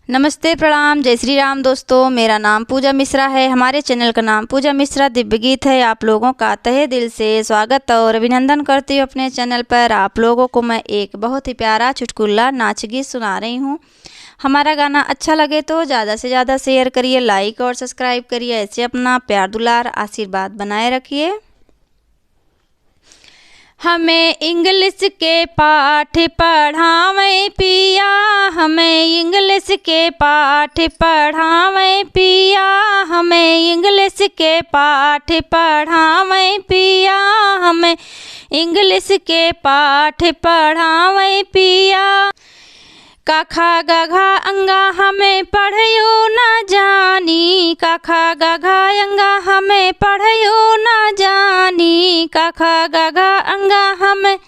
नमस्ते, प्रणाम, जय श्री राम दोस्तों। मेरा नाम पूजा मिश्रा है। हमारे चैनल का नाम पूजा मिश्रा दिव्य गीत है। आप लोगों का तहे दिल से स्वागत और अभिनंदन करती हूँ अपने चैनल पर। आप लोगों को मैं एक बहुत ही प्यारा चुटकुला नाच गीत सुना रही हूँ। हमारा गाना अच्छा लगे तो ज़्यादा से ज़्यादा शेयर करिए, लाइक और सब्सक्राइब करिए। ऐसे अपना प्यार दुलार आशीर्वाद बनाए रखिए। हमें इंग्लिश के पाठ पढ़ावें पिया, हमें इंग्लिश के पाठ पढ़ावें पिया, हमें इंग्लिश के पाठ पढ़ावें पिया, हमें इंग्लिश के पाठ पढ़ावें पिया। काखा गघा अंगा हमें पढ़यो न जानी, काखा गघा अंगा हमें पढ़यो न जानी, काखा गघा अंगा हमें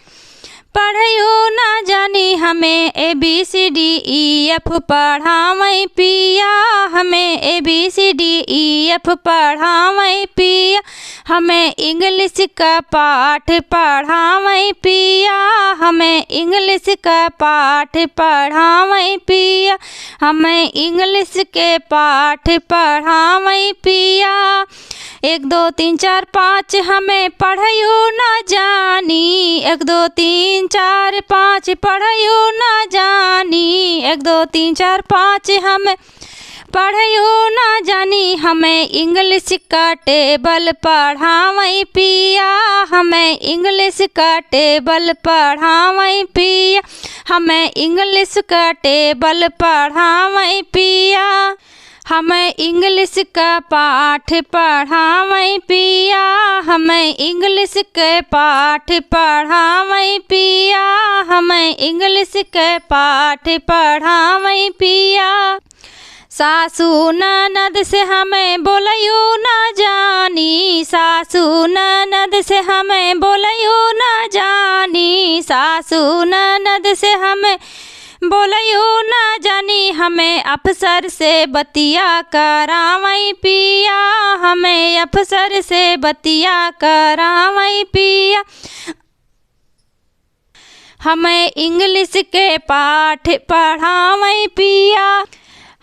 पढ़यो न जानी। हमें ABCDEF पढ़ावें पिया, हमें ABCDEF पढ़ावें पिया, हमें इंग्लिश का पाठ पढ़ावें पिया, हमें इंग्लिश का पाठ पढ़ावें पिया, हमें इंग्लिश के पाठ पढ़ावें पिया। 1 2 3 4 5 हमें पढ़यो न जानी, 1 2 3 4 5 पढ़यो न जानी, 1 2 3 4 5 हमें पढ़यो न जानी। हमें इंग्लिश का टेबल पढ़ावें पिया, हमें इंग्लिश का टेबल पढ़ावें पिया, हमें इंग्लिश का टेबल पढ़ावें पिया, हमें इंग्लिश का पाठ पढ़ावें पिया, हमें इंग्लिश के पाठ पढ़ावें पिया, हमें इंग्लिश के पाठ पढ़ावें पिया। सासू ननद से हमें बोलयो न जानी, सासू ननद से हमें बोलयो न जानी, सासू ननद से हमें बोलयो न जानी। हमें अफसर से बतिया करावें पिया, हमें अफसर से बतिया करावें पिया, हमें इंग्लिश के पाठ पढ़ावें पिया,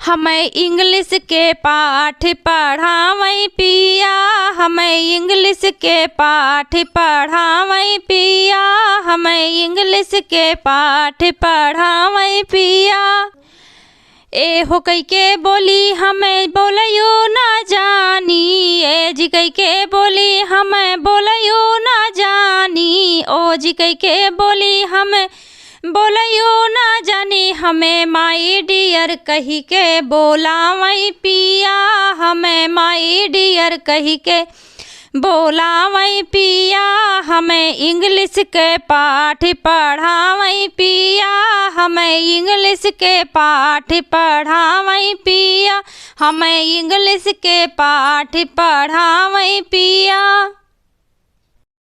हमें इंग्लिश के पाठ पढ़ावें पिया, हमें इंग्लिश के पाठ पढ़ावें पिया, हमें इंग्लिश के पाठ पढ़ावें पिया। ए हो कई के बोली हमें बोलयो न जानी, ए जी कई के बोली हमें बोलयो न जानी, ओ जी कई के बोली हमें बोलयो न जानी। हमें माई डियर कही के बोलावें पिया, हमें माई डियर कही के बोलावें पिया, हमें इंग्लिश के पाठ पढ़ावें पिया, हमें इंग्लिश के पाठ पढ़ावें पिया, हमें इंग्लिश के पाठ पढ़ावें पिया।